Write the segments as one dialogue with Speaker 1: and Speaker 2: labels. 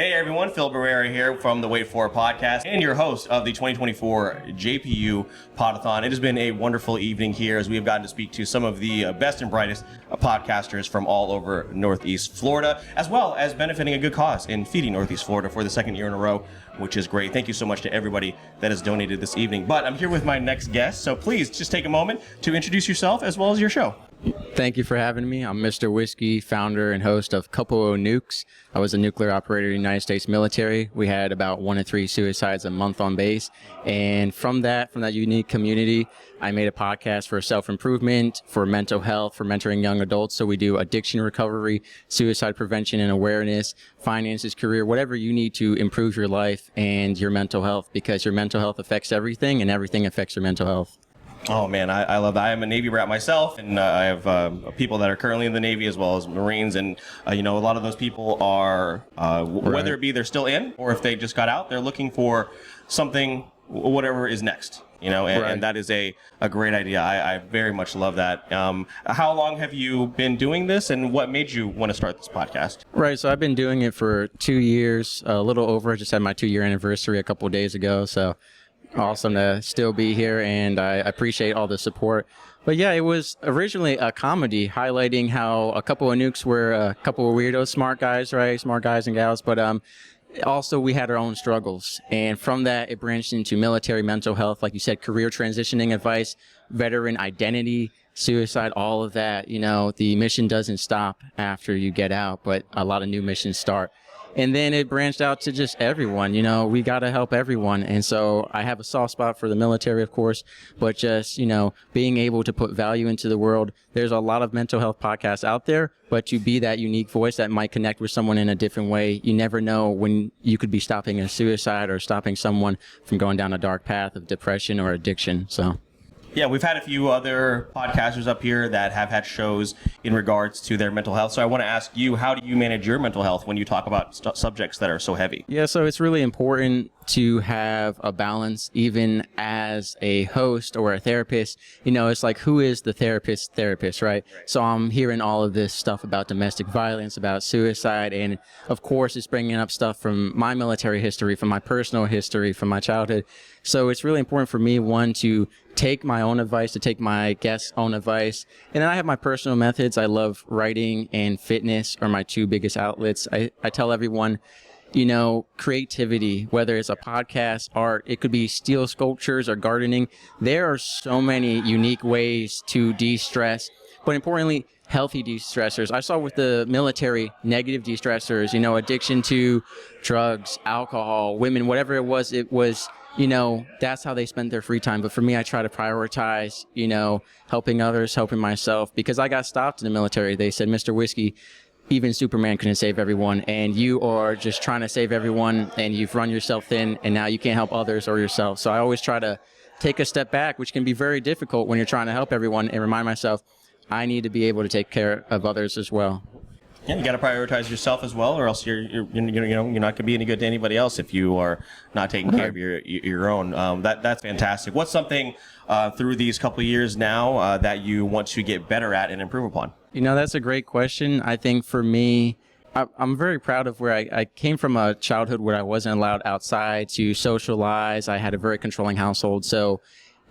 Speaker 1: Hey everyone, Phil Barrera here from the Wait For It podcast and your host of the 2024 JPU Podathon. It has been a wonderful evening here as we have gotten to speak to some of the best and brightest podcasters from all over Northeast Florida, as well as benefiting a good cause in feeding Northeast Florida for the second year in a row, which is great. Thank you so much to everybody that has donated this evening. But I'm here with my next guest, so please just take a moment to introduce yourself as well as your show.
Speaker 2: Thank you for having me. I'm Mr. Whiskey, founder and host of Couple O Nukes. I was a nuclear operator in the United States military. We had about 1 to 3 suicides a month on base. And from that unique community, I made a podcast for self-improvement, for mental health, for mentoring young adults. So we do addiction recovery, suicide prevention and awareness, finances, career, whatever you need to improve your life and your mental health, because your mental health affects everything and everything affects your mental health.
Speaker 1: Oh man, I love that. I am a Navy brat myself, and I have people that are currently in the Navy as well as Marines, and a lot of those people are, whether it be they're still in or if they just got out, they're looking for something, whatever is next, and that is a great idea. I very much love that. How long have you been doing this, and what made you want to start this podcast?
Speaker 2: Right, so I've been doing it for 2 years, a little over. I just had my 2-year anniversary a couple of days ago, so awesome to still be here, and I appreciate all the support. But yeah, it was originally a comedy highlighting how a couple of nukes were a couple of weirdos, smart guys, right? Smart guys and gals. But also we had our own struggles. And from that, it branched into military mental health, like you said, career transitioning advice, veteran identity, suicide, all of that. The mission doesn't stop after you get out, but a lot of new missions start. And then it branched out to just everyone. We got to help everyone. And so I have a soft spot for the military, of course, but just, being able to put value into the world. There's a lot of mental health podcasts out there, but to be that unique voice that might connect with someone in a different way, you never know when you could be stopping a suicide or stopping someone from going down a dark path of depression or addiction. So.
Speaker 1: Yeah, we've had a few other podcasters up here that have had shows in regards to their mental health. So I want to ask you, how do you manage your mental health when you talk about subjects that are so heavy?
Speaker 2: Yeah, so it's really important to have a balance, even as a host or a therapist. It's like, who is the therapist, right? So I'm hearing all of this stuff about domestic violence, about suicide, and of course it's bringing up stuff from my military history, from my personal history, from my childhood. So it's really important for me, one, to take my own advice, to take my guests' own advice. And then I have my personal methods. I love writing and fitness are my 2 biggest outlets. I tell everyone, creativity, whether it's a podcast, art, it could be steel sculptures or gardening. There are so many unique ways to de-stress, but importantly, healthy de-stressors. I saw with the military, negative de-stressors, addiction to drugs, alcohol, women, whatever it was, that's how they spend their free time. But for me, I try to prioritize, helping others, helping myself, because I got stopped in the military. They said, Mr. Whiskey, even Superman couldn't save everyone, and you are just trying to save everyone, and you've run yourself thin, and now you can't help others or yourself. So I always try to take a step back, which can be very difficult when you're trying to help everyone, and remind myself, I need to be able to take care of others as well.
Speaker 1: Yeah, you got to prioritize yourself as well, or else you're not going to be any good to anybody else if you are not taking care of your own. That's fantastic. What's something through these couple of years now that you want to get better at and improve upon?
Speaker 2: That's a great question. I think for me, I'm very proud of where I came from, a childhood where I wasn't allowed outside to socialize. I had a very controlling household. So,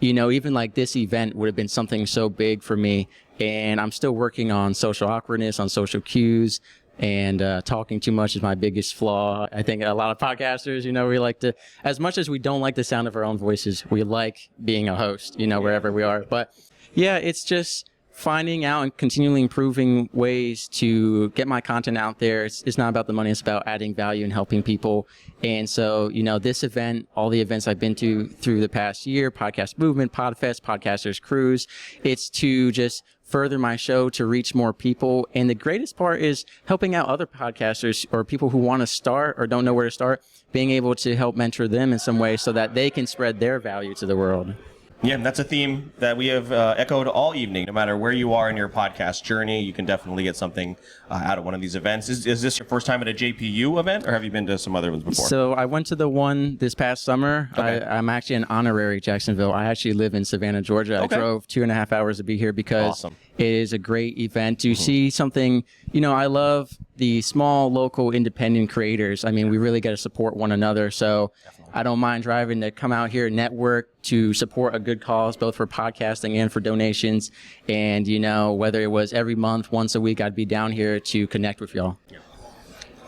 Speaker 2: even like this event would have been something so big for me. And I'm still working on social awkwardness, on social cues, and talking too much is my biggest flaw. I think a lot of podcasters, we like to, as much as we don't like the sound of our own voices, we like being a host, wherever we are. But yeah, it's just finding out and continually improving ways to get my content out there. It's not about the money. It's about adding value and helping people. And so, this event, all the events I've been to through the past year, Podcast Movement, Podfest, Podcasters Cruise, it's to just further my show to reach more people. And the greatest part is helping out other podcasters or people who want to start or don't know where to start, being able to help mentor them in some way so that they can spread their value to the world.
Speaker 1: Yeah, that's a theme that we have echoed all evening. No matter where you are in your podcast journey, you can definitely get something out of one of these events. Is this your first time at a JPU event, or have you been to some other ones before?
Speaker 2: So I went to the one this past summer.
Speaker 1: Okay.
Speaker 2: I'm actually an honorary Jacksonville. I actually live in Savannah, Georgia.
Speaker 1: Okay.
Speaker 2: I drove 2.5 hours to be here because It is a great event to see something. I love the small local independent creators. I mean, we really got to support one another. So I don't mind driving to come out here and network to support a good cause, both for podcasting and for donations. And, whether it was every month, once a week, I'd be down here to connect with y'all.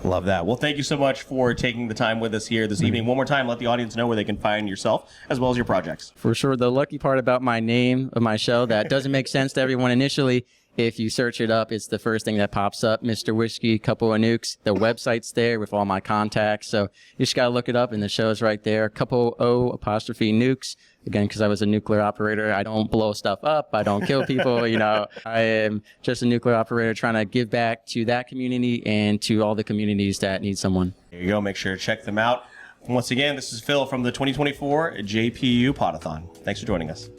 Speaker 1: Love that. Well, thank you so much for taking the time with us here this evening. One more time, let the audience know where they can find yourself as well as your projects.
Speaker 2: For sure. The lucky part about my name of my show that doesn't make sense to everyone initially, if you search it up, it's the first thing that pops up, Mr. Whiskey, Couple O Nukes. The website's there with all my contacts. So you just got to look it up, and the show's right there. Couple O ' Nukes. Again, because I was a nuclear operator, I don't blow stuff up. I don't kill people. I am just a nuclear operator trying to give back to that community and to all the communities that need someone.
Speaker 1: There you go. Make sure to check them out. Once again, this is Phil from the 2024 JPU Podathon. Thanks for joining us.